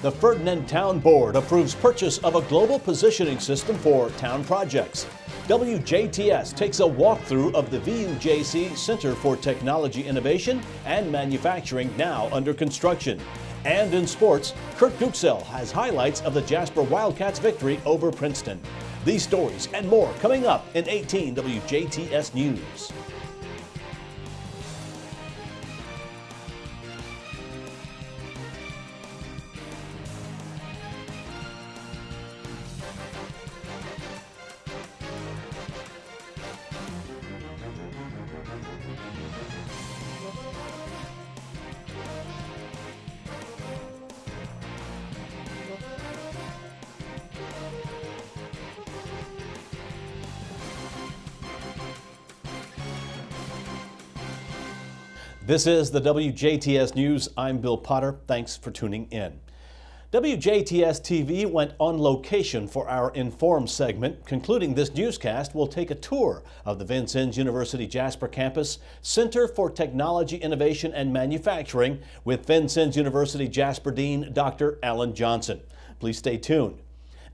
The Ferdinand Town Board approves purchase of a global positioning system for town projects. WJTS takes a walkthrough of the VUJC Center for Technology Innovation and Manufacturing, now under construction. And in sports, Kurt Guxell has highlights of the Jasper Wildcats' victory over Princeton. These stories and more coming up in 18 WJTS News. This is the WJTS News. I'm Bill Potter. Thanks for tuning in. WJTS TV went on location for our Inform segment. Concluding this newscast, we'll take a tour of the Vincennes University Jasper campus Center for Technology Innovation and Manufacturing with Vincennes University Jasper Dean Dr. Alan Johnson. Please stay tuned.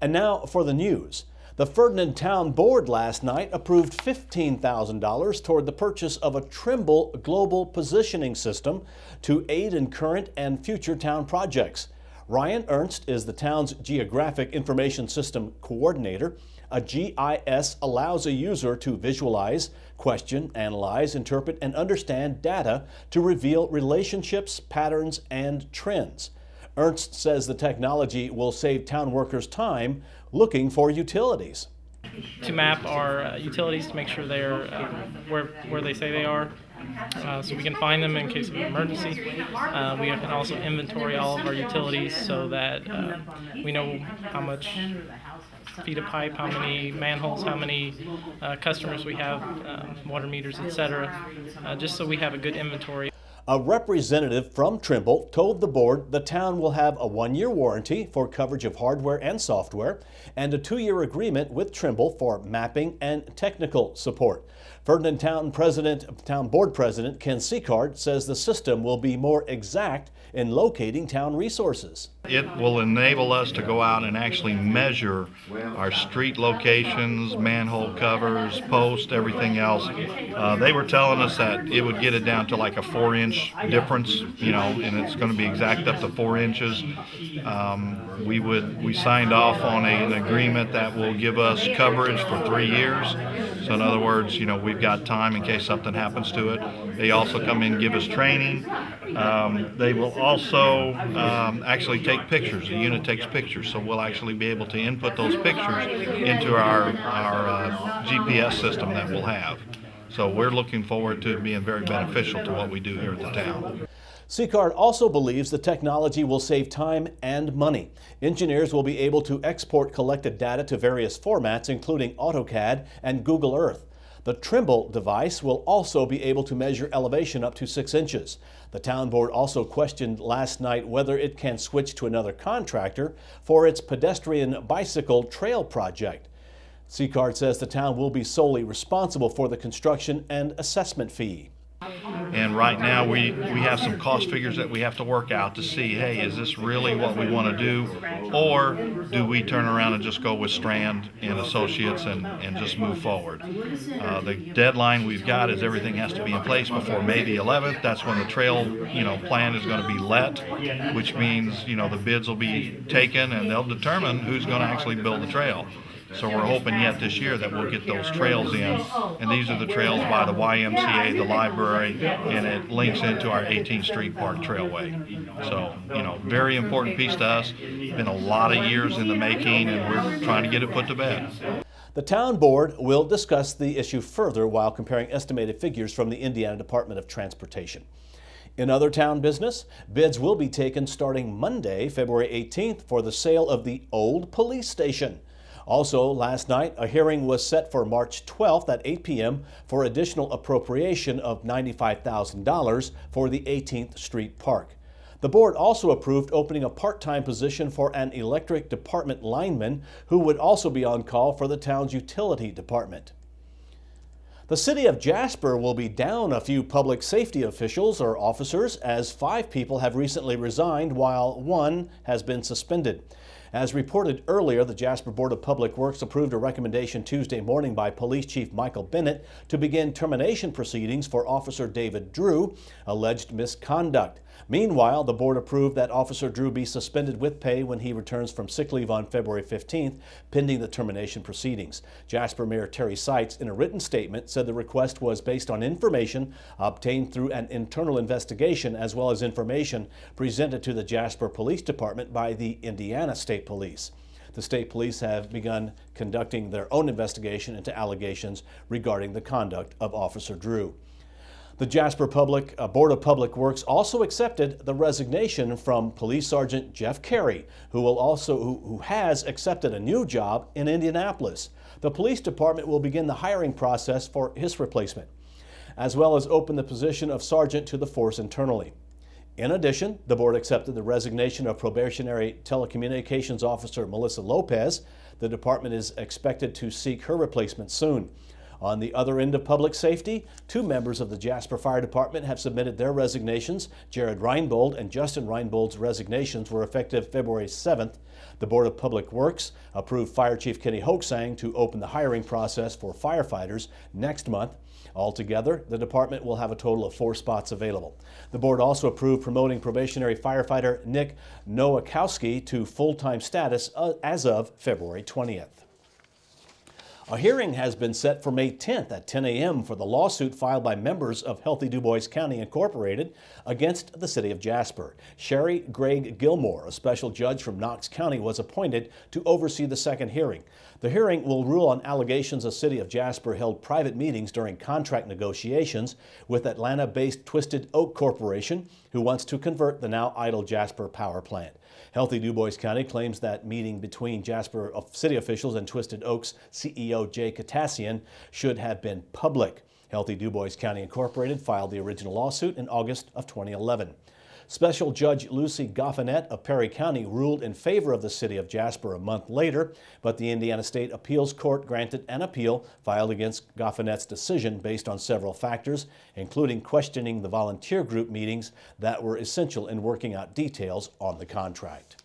And now for the news. The Ferdinand Town Board last night approved $15,000 toward the purchase of a Trimble global positioning system to aid in current and future town projects. Ryan Ernst is the town's Geographic Information System Coordinator. A GIS allows a user to visualize, question, analyze, interpret, and understand data to reveal relationships, patterns, and trends. Ernst says the technology will save town workers time looking for utilities. To map our utilities to make sure they're where they say they are, so we can find them in case of an emergency. We can also inventory all of our utilities so that we know how much feet of pipe, how many manholes, how many customers we have, water meters, etc., just so we have a good inventory. A representative from Trimble told the board the town will have a 1-year warranty for coverage of hardware and software and a 2-year agreement with Trimble for mapping and technical support. Ferdinand Town Board President Ken Seacard says the system will be more exact in locating town resources. It will enable us to go out and actually measure our street locations, manhole covers, posts, everything else. They were telling us that it would get it down to like a 4-inch difference, and it's going to be exact up to 4 inches. We signed off on an agreement that will give us coverage for 3 years. So in other words, we've got time in case something happens to it. They also come in and give us training. They will also actually take pictures. The unit takes pictures, so we'll actually be able to input those pictures into our GPS system that we'll have. So we're looking forward to it being very beneficial to what we do here at the town. Seacard also believes the technology will save time and money. Engineers will be able to export collected data to various formats, including AutoCAD and Google Earth. The Trimble device will also be able to measure elevation up to 6 inches. The town board also questioned last night whether it can switch to another contractor for its pedestrian bicycle trail project. Seacard says the town will be solely responsible for the construction and assessment fee. And right now we have some cost figures that we have to work out to see, hey, is this really what we want to do? Or do we turn around and just go with Strand and Associates and just move forward? The deadline we've got is everything has to be in place before May the 11th. That's when the trail plan is going to be let, which means the bids will be taken and they'll determine who's going to actually build the trail. So we're hoping yet this year that we'll get those trails in, and these are the trails by the YMCA, the library, and it links into our 18th Street Park Trailway. So, very important piece to us. It's been a lot of years in the making, and we're trying to get it put to bed. The town board will discuss the issue further while comparing estimated figures from the Indiana Department of Transportation. In other town business, bids will be taken starting Monday, February 18th for the sale of the old police station. Also, last night, a hearing was set for March 12th at 8 p.m. for additional appropriation of $95,000 for the 18th Street Park. The board also approved opening a part-time position for an electric department lineman who would also be on call for the town's utility department. The city of Jasper will be down a few public safety officials or officers as 5 people have recently resigned while 1 has been suspended. As reported earlier, the Jasper Board of Public Works approved a recommendation Tuesday morning by Police Chief Michael Bennett to begin termination proceedings for Officer David Drew, alleged misconduct. Meanwhile, the board approved that Officer Drew be suspended with pay when he returns from sick leave on February 15th, pending the termination proceedings. Jasper Mayor Terry Seitz, in a written statement, said the request was based on information obtained through an internal investigation as well as information presented to the Jasper Police Department by the Indiana State Police. The state police have begun conducting their own investigation into allegations regarding the conduct of Officer Drew. The Jasper Board of Public Works also accepted the resignation from Police Sergeant Jeff Carey, who has accepted a new job in Indianapolis. The police department will begin the hiring process for his replacement, as well as open the position of sergeant to the force internally. In addition, the board accepted the resignation of probationary telecommunications officer Melissa Lopez. The department is expected to seek her replacement soon. On the other end of public safety, 2 members of the Jasper Fire Department have submitted their resignations. Jared Reinbold and Justin Reinbold's resignations were effective February 7th. The Board of Public Works approved Fire Chief Kenny Hoaxang to open the hiring process for firefighters next month. Altogether, the department will have a total of 4 spots available. The board also approved promoting probationary firefighter Nick Nowakowski to full-time status as of February 20th. A hearing has been set for May 10th at 10 a.m. for the lawsuit filed by members of Healthy Dubois County Incorporated against the city of Jasper. Sherry Gregg Gilmore, a special judge from Knox County, was appointed to oversee the second hearing. The hearing will rule on allegations the city of Jasper held private meetings during contract negotiations with Atlanta-based Twisted Oak Corporation, who wants to convert the now idle Jasper power plant. Healthy Dubois County claims that meeting between Jasper city officials and Twisted Oak's CEO Jay Katassian should have been public. Healthy Dubois County Incorporated filed the original lawsuit in August of 2011. Special Judge Lucy Goffinet of Perry County ruled in favor of the city of Jasper a month later, but the Indiana State Appeals Court granted an appeal filed against Goffinet's decision based on several factors, including questioning the volunteer group meetings that were essential in working out details on the contract.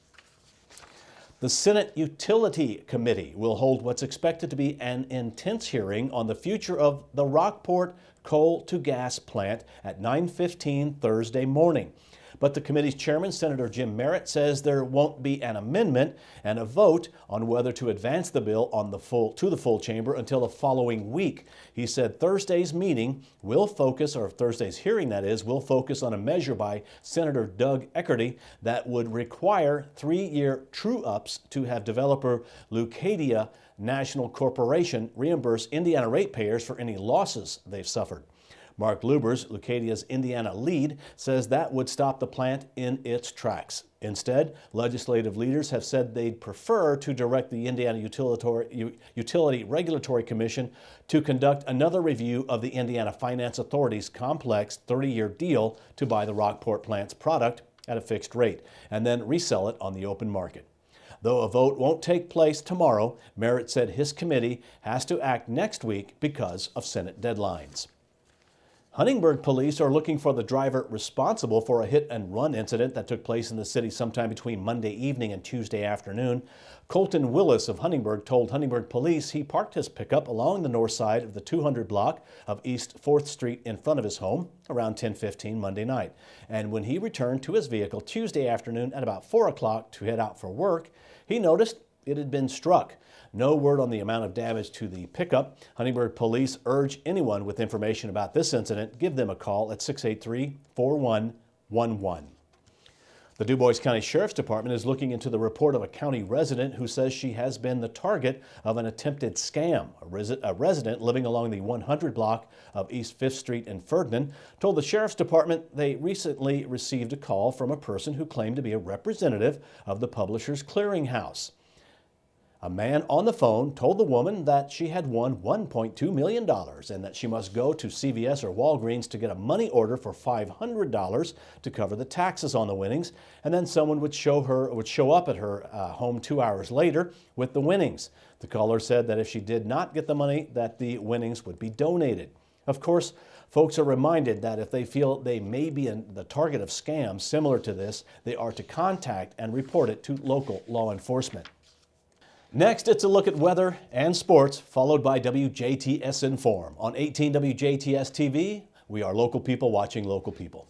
The Senate Utility Committee will hold what's expected to be an intense hearing on the future of the Rockport coal-to-gas plant at 9:15 Thursday morning. But the committee's chairman, Senator Jim Merritt, says there won't be an amendment and a vote on whether to advance the bill to the full chamber until the following week. He said Thursday's hearing, will focus on a measure by Senator Doug Eckerty that would require 3-year true-ups to have developer Leucadia National Corporation reimburse Indiana ratepayers for any losses they've suffered. Mark Lubers, Leucadia's Indiana lead, says that would stop the plant in its tracks. Instead, legislative leaders have said they'd prefer to direct the Indiana Utility Regulatory Commission to conduct another review of the Indiana Finance Authority's complex 30-year deal to buy the Rockport plant's product at a fixed rate and then resell it on the open market. Though a vote won't take place tomorrow, Merritt said his committee has to act next week because of Senate deadlines. Huntingburg police are looking for the driver responsible for a hit-and-run incident that took place in the city sometime between Monday evening and Tuesday afternoon. Colton Willis of Huntingburg told Huntingburg police he parked his pickup along the north side of the 200 block of East 4th Street in front of his home around 10:15 Monday night. And when he returned to his vehicle Tuesday afternoon at about 4 o'clock to head out for work, he noticed it had been struck. No word on the amount of damage to the pickup. Huntingburg police urge anyone with information about this incident, give them a call at 683-4111. The Dubois County Sheriff's Department is looking into the report of a county resident who says she has been the target of an attempted scam. A resident living along the 100 block of East 5th Street in Ferdinand told the Sheriff's Department they recently received a call from a person who claimed to be a representative of the Publishers Clearinghouse. A man on the phone told the woman that she had won $1.2 million and that she must go to CVS or Walgreens to get a money order for $500 to cover the taxes on the winnings, and then someone would show up at her home 2 hours later with the winnings. The caller said that if she did not get the money, that the winnings would be donated. Of course, folks are reminded that if they feel they may be the target of scams similar to this, they are to contact and report it to local law enforcement. Next, it's a look at weather and sports, followed by WJTS Inform. On 18 WJTS TV, we are local people watching local people.